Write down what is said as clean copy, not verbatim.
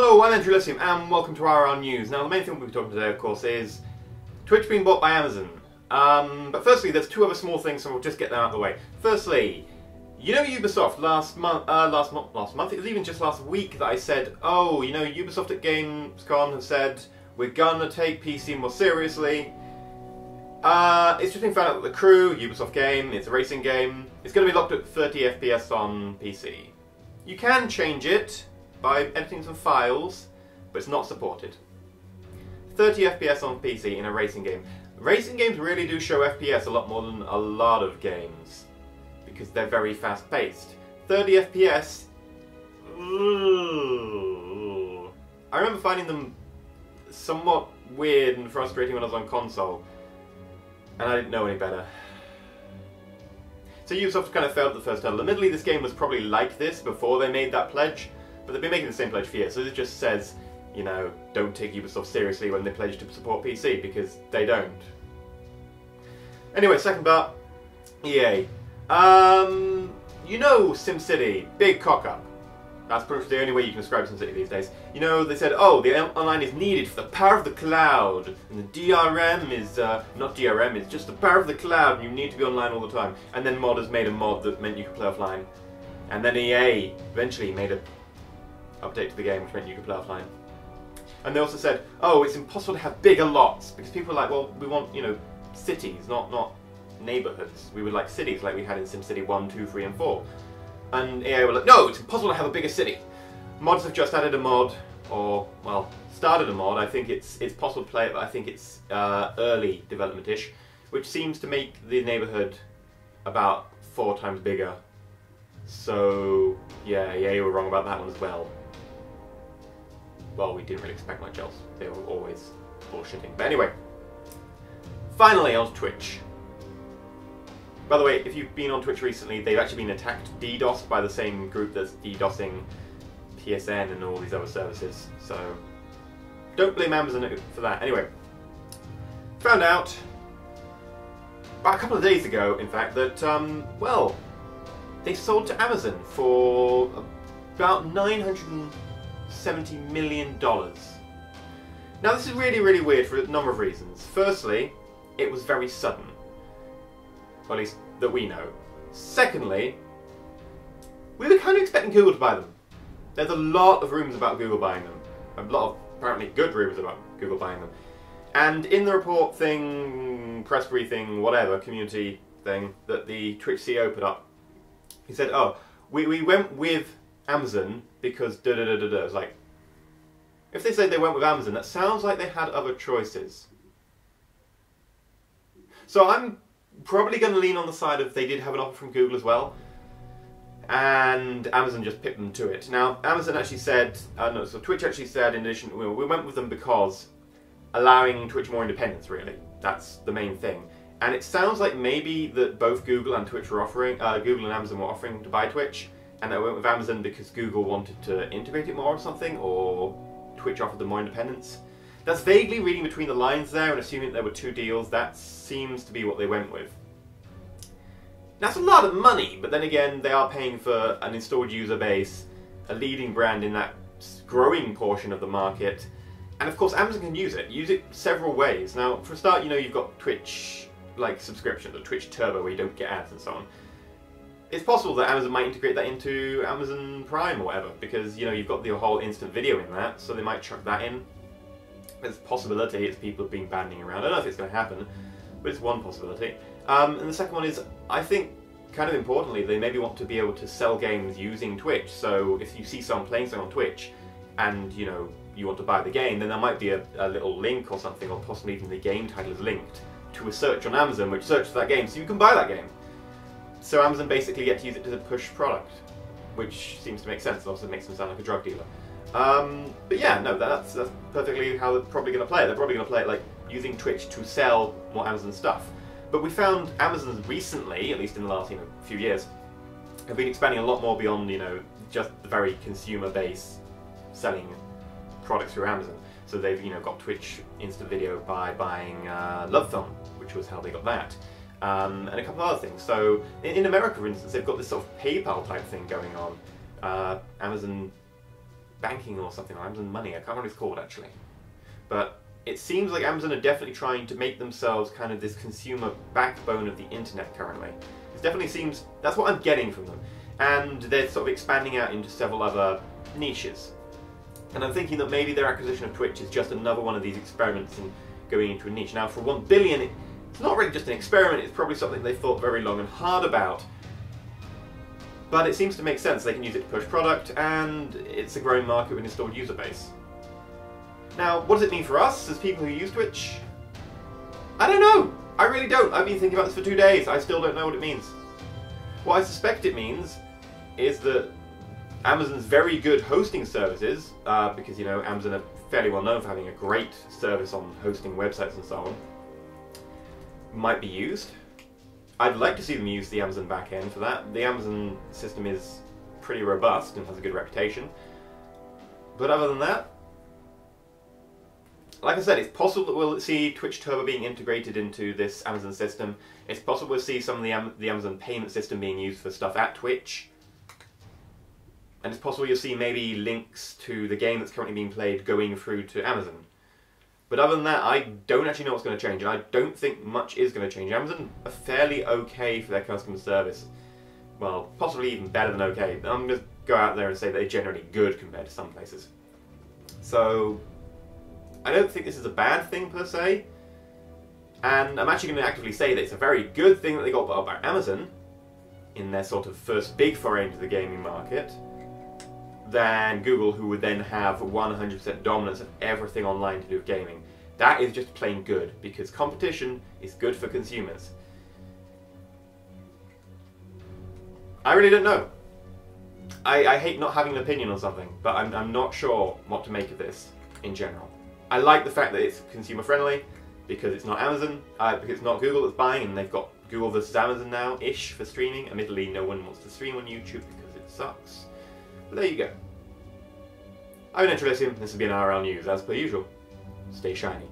Hello, I'm EnterElysium and welcome to IRL News. Now the main thing we'll be talking today, of course, is Twitch being bought by Amazon. But firstly, there's two other small things, so we'll just get them out of the way. Firstly, you know Ubisoft last month, it was even just last week that I said, oh, you know, Ubisoft at Gamescom have said, we're gonna take PC more seriously. It's just been found out that The Crew, Ubisoft game, it's a racing game, it's going to be locked at 30 FPS on PC. You can change it by editing some files, but it's not supported. 30 FPS on PC in a racing game. Racing games really do show FPS a lot more than a lot of games, because they're very fast paced. 30 FPS, I remember finding them somewhat weird and frustrating when I was on console, and I didn't know any better. So Ubisoft kind of failed at the first hurdle. Admittedly, this game was probably like this before they made that pledge, but they've been making the same pledge for years, so this just says, you know, don't take Ubisoft seriously when they pledge to support PC, because they don't. Anyway, second part, EA. You know SimCity, big cock-up. That's pretty much the only way you can describe SimCity these days. You know, they said, oh, the online is needed for the power of the cloud, and the DRM is, not DRM, it's just the power of the cloud, and you need to be online all the time. And then modders made a mod that meant you could play offline. And then EA eventually made an update to the game which meant you could play offline. And they also said, oh, it's impossible to have bigger lots, because people are like, well, we want, you know, cities, not neighbourhoods. We would like cities like we had in SimCity 1, 2, 3 and 4. And EA were like, no, it's impossible to have a bigger city. Mods have just added a mod, or, well, started a mod. I think it's possible to play it, but I think it's early development-ish, which seems to make the neighbourhood about 4 times bigger. So, yeah, EA were wrong about that one as well. Well, we didn't really expect much else. They were always bullshitting. But anyway, finally on Twitch. By the way, if you've been on Twitch recently, they've actually been attacked, DDoSed by the same group that's DDoSing PSN and all these other services. So, don't blame Amazon for that. Anyway, found out about a couple of days ago, in fact, that, well, they sold to Amazon for about $970 million. Now, this is really, really weird for a number of reasons. Firstly, it was very sudden. Or at least that we know. Secondly, we were kind of expecting Google to buy them. There's a lot of rumours about Google buying them. A lot of apparently good rumours about Google buying them. And in the report thing, press briefing, whatever, community thing that the Twitch CEO put up, he said, oh, we went with Amazon because da-da-da-da-da. It's like, if they say they went with Amazon, that sounds like they had other choices. So I'm probably going to lean on the side of they did have an offer from Google as well, and Amazon just picked them to it. Now, Amazon actually said, so Twitch actually said, in addition, we went with them because allowing Twitch more independence, really. That's the main thing. And it sounds like maybe that both Google and Twitch were offering, Google and Amazon were offering to buy Twitch, and they went with Amazon because Google wanted to integrate it more or something, or Twitch offered them more independence. That's vaguely reading between the lines there and assuming that there were two deals. That seems to be what they went with. That's a lot of money, but then again, they are paying for an installed user base, a leading brand in that growing portion of the market, and of course Amazon can use it several ways. Now, for a start, you know, you've got Twitch, like, subscriptions, or Twitch Turbo, where you don't get ads and so on. It's possible that Amazon might integrate that into Amazon Prime or whatever, because, you know, you've got the whole instant video in that, so they might chuck that in. There's a possibility. It's people have been banding around. I don't know if it's going to happen, but it's one possibility. And the second one is, I think, kind of importantly, they maybe want to be able to sell games using Twitch. So if you see someone playing something on Twitch, and, you know, you want to buy the game, then there might be a little link or something, or possibly even the game title is linked to a search on Amazon, which searches that game, so you can buy that game. So Amazon basically get to use it to push product, which seems to make sense. It also makes them sound like a drug dealer. But yeah, no, that's perfectly how they're probably going to play it. They're probably going to play it like using Twitch to sell more Amazon stuff. But we found Amazon recently, at least in the last, you know, few years, have been expanding a lot more beyond, you know, just the very consumer base selling products through Amazon. So they've, you know, got Twitch instant video by buying Love Film, which was how they got that. And a couple of other things. So in America, for instance, they've got this sort of PayPal type thing going on. Amazon banking or something, or Amazon Money, I can't remember what it's called actually. But it seems like Amazon are definitely trying to make themselves kind of this consumer backbone of the internet currently. It definitely seems, that's what I'm getting from them. And they're sort of expanding out into several other niches. And I'm thinking that maybe their acquisition of Twitch is just another one of these experiments in going into a niche. Now for 1 billion, it's not really just an experiment, it's probably something they thought very long and hard about. But it seems to make sense. They can use it to push product, and it's a growing market with an installed user base. Now, what does it mean for us as people who use Twitch? I don't know! I really don't. I've been thinking about this for 2 days. I still don't know what it means. What I suspect it means is that Amazon's very good hosting services, because, you know, Amazon are fairly well known for having a great service on hosting websites and so on, might be used. I'd like to see them use the Amazon backend for that. The Amazon system is pretty robust and has a good reputation. But other than that, like I said, it's possible that we'll see Twitch Turbo being integrated into this Amazon system. It's possible we'll see some of the Amazon payment system being used for stuff at Twitch. And it's possible you'll see maybe links to the game that's currently being played going through to Amazon. But other than that, I don't actually know what's going to change, and I don't think much is going to change. Amazon are fairly okay for their customer service. Well, possibly even better than okay. I'm going to go out there and say they're generally good compared to some places. So, I don't think this is a bad thing per se. And I'm actually going to actively say that it's a very good thing that they got bought by Amazon in their sort of first big foray into the gaming market, than Google, who would then have 100% dominance of everything online to do with gaming. That is just plain good, because competition is good for consumers. I really don't know. I hate not having an opinion on something, but I'm not sure what to make of this in general. I like the fact that it's consumer friendly, because it's not Amazon, because it's not Google that's buying, and they've got Google versus Amazon now-ish for streaming. Admittedly, no one wants to stream on YouTube because it sucks. But there you go. I'm EnterElysium, this has been IRL News, as per usual. Stay shiny.